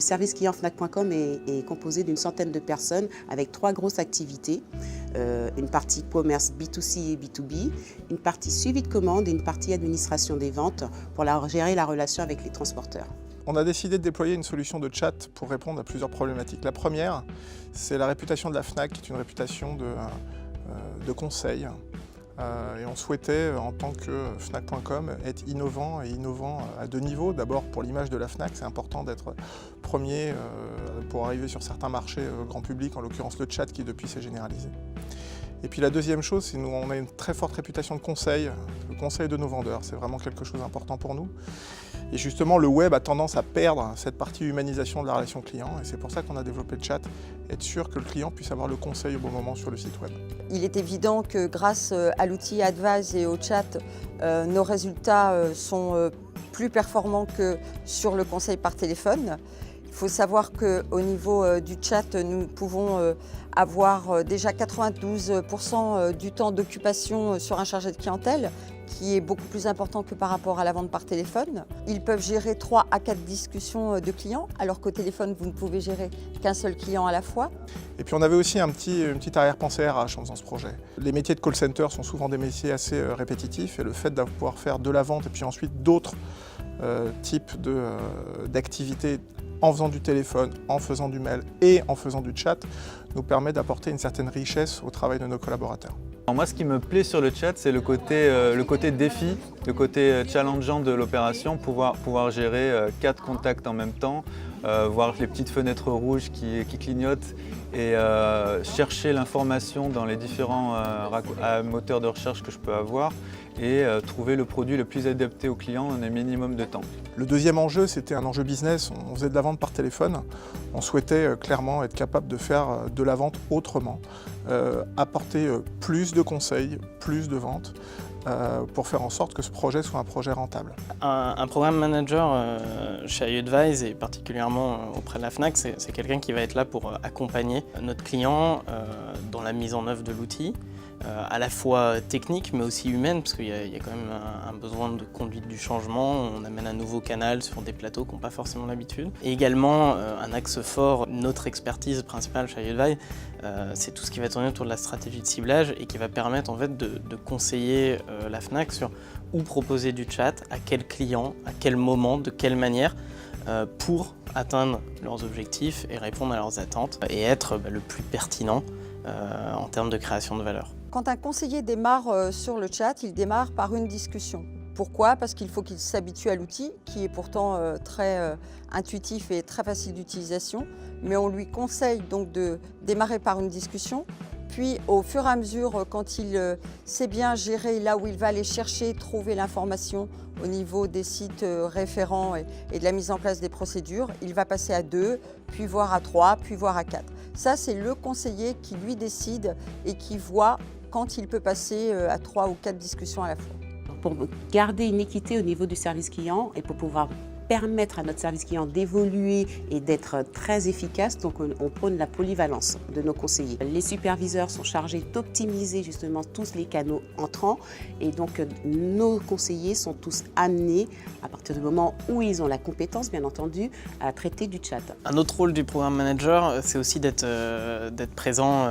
service client Fnac.com est composé d'une centaine de personnes avec 3 grosses activités. Une partie commerce B2C et B2B, une partie suivi de commande et une partie administration des ventes pour gérer la relation avec les transporteurs. On a décidé de déployer une solution de chat pour répondre à plusieurs problématiques. La première, c'est la réputation de la Fnac, qui est une réputation de conseil. Et on souhaitait, en tant que Fnac.com, être innovant et innovant à 2 niveaux. D'abord, pour l'image de la Fnac, c'est important d'être premier pour arriver sur certains marchés grand public, en l'occurrence le chat qui depuis s'est généralisé. Et puis la deuxième chose, c'est qu'on a une très forte réputation de conseil, le conseil de nos vendeurs, c'est vraiment quelque chose d'important pour nous. Et justement, le web a tendance à perdre cette partie humanisation de la relation client, et c'est pour ça qu'on a développé le chat, être sûr que le client puisse avoir le conseil au bon moment sur le site web. Il est évident que grâce à l'outil Advise et au chat, nos résultats sont plus performants que sur le conseil par téléphone. Il faut savoir qu'au niveau du chat, nous pouvons avoir déjà 92% du temps d'occupation sur un chargé de clientèle, qui est beaucoup plus important que par rapport à la vente par téléphone. Ils peuvent gérer 3 à 4 discussions de clients, alors qu'au téléphone, vous ne pouvez gérer qu'un seul client à la fois. Et puis on avait aussi une petite arrière-pensée RH en faisant ce projet. Les métiers de call center sont souvent des métiers assez répétitifs, et le fait de pouvoir faire de la vente et puis ensuite d'autres types d'activités en faisant du téléphone, en faisant du mail et en faisant du chat, nous permet d'apporter une certaine richesse au travail de nos collaborateurs. Alors moi, ce qui me plaît sur le chat, c'est le côté défi, le côté challengeant de l'opération, pouvoir gérer 4 contacts en même temps, voir les petites fenêtres rouges qui clignotent et chercher l'information dans les différents moteurs de recherche que je peux avoir et trouver le produit le plus adapté au client en un minimum de temps. Le deuxième enjeu, c'était un enjeu business. On faisait de la vente par téléphone. On souhaitait clairement être capable de faire de la vente autrement, apporter plus de conseils, plus de ventes, pour faire en sorte que ce projet soit un projet rentable. Un programme manager chez iAdvise et particulièrement auprès de la Fnac, c'est quelqu'un qui va être là pour accompagner notre client dans la mise en œuvre de l'outil, à la fois technique mais aussi humaine, parce qu'il y a quand même un besoin de conduite du changement. On amène un nouveau canal sur des plateaux qui n'ont pas forcément l'habitude. Et également un axe fort, notre expertise principale chez iAdvise, c'est tout ce qui va tourner autour de la stratégie de ciblage et qui va permettre en fait de conseiller la Fnac sur où proposer du chat, à quel client, à quel moment, de quelle manière, pour atteindre leurs objectifs et répondre à leurs attentes et être le plus pertinent en termes de création de valeur. Quand un conseiller démarre sur le chat, il démarre par une discussion. Pourquoi? Parce qu'il faut qu'il s'habitue à l'outil, qui est pourtant très intuitif et très facile d'utilisation. Mais on lui conseille donc de démarrer par une discussion. Puis au fur et à mesure, quand il sait bien gérer là où il va aller chercher, trouver l'information au niveau des sites référents et de la mise en place des procédures, il va passer à 2, puis voir à 3, puis voir à 4. Ça, c'est le conseiller qui lui décide et qui voit quand il peut passer à 3 ou 4 discussions à la fois. Pour garder une équité au niveau du service client et pour pouvoir permettre à notre service client d'évoluer et d'être très efficace, donc on prône la polyvalence de nos conseillers. Les superviseurs sont chargés d'optimiser justement tous les canaux entrants et donc nos conseillers sont tous amenés, à partir du moment où ils ont la compétence bien entendu, à traiter du chat. Un autre rôle du programme manager, c'est aussi d'être présent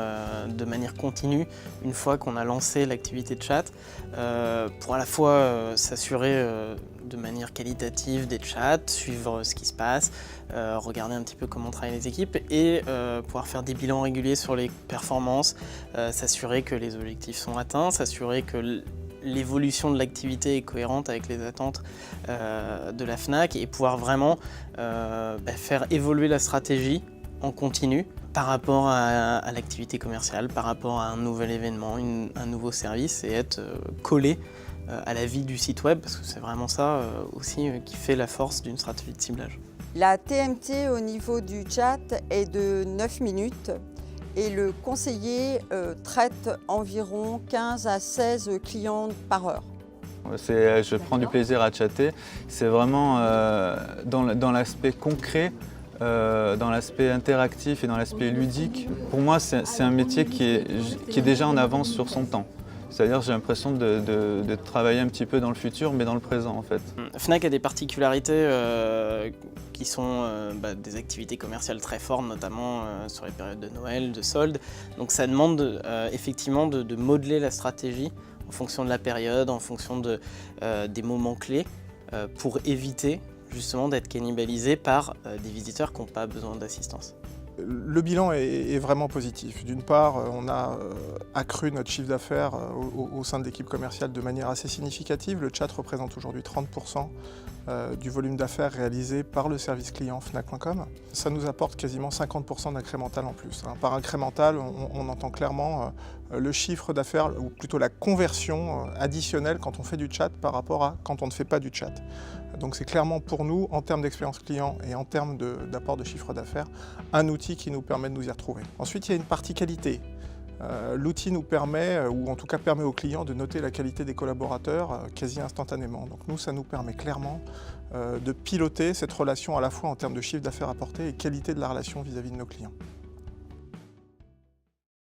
de manière continue une fois qu'on a lancé l'activité de chat, pour à la fois s'assurer de manière qualitative des chats, suivre ce qui se passe, regarder un petit peu comment travaillent les équipes et pouvoir faire des bilans réguliers sur les performances, s'assurer que les objectifs sont atteints, s'assurer que l'évolution de l'activité est cohérente avec les attentes de la Fnac et pouvoir vraiment faire évoluer la stratégie en continu par rapport à l'activité commerciale, par rapport à un nouvel événement, un nouveau service et être collé à la vie du site web, parce que c'est vraiment ça aussi qui fait la force d'une stratégie de ciblage. La TMT au niveau du chat est de 9 minutes et le conseiller traite environ 15 à 16 clients par heure. Je prends du plaisir à chatter, c'est vraiment dans l'aspect concret, dans l'aspect interactif et dans l'aspect ludique. Pour moi, c'est un métier qui est déjà en avance sur son temps. C'est-à-dire j'ai l'impression de travailler un petit peu dans le futur, mais dans le présent en fait. Fnac a des particularités qui sont des activités commerciales très fortes, notamment sur les périodes de Noël, de soldes. Donc ça demande effectivement de modeler la stratégie en fonction de la période, en fonction des moments clés, pour éviter justement d'être cannibalisé par des visiteurs qui n'ont pas besoin d'assistance. Le bilan est vraiment positif. D'une part, on a accru notre chiffre d'affaires au sein de l'équipe commerciale de manière assez significative. Le chat représente aujourd'hui 30% du volume d'affaires réalisé par le service client Fnac.com. Ça nous apporte quasiment 50% d'incrémental en plus. Par incrémental, on entend clairement le chiffre d'affaires, ou plutôt la conversion additionnelle quand on fait du chat par rapport à quand on ne fait pas du chat. Donc c'est clairement pour nous, en termes d'expérience client et en termes d'apport de chiffre d'affaires, un outil qui nous permet de nous y retrouver. Ensuite, il y a une partie qualité. L'outil nous permet, ou en tout cas permet aux clients de noter la qualité des collaborateurs quasi instantanément. Donc nous, ça nous permet clairement de piloter cette relation à la fois en termes de chiffre d'affaires apporté et qualité de la relation vis-à-vis de nos clients.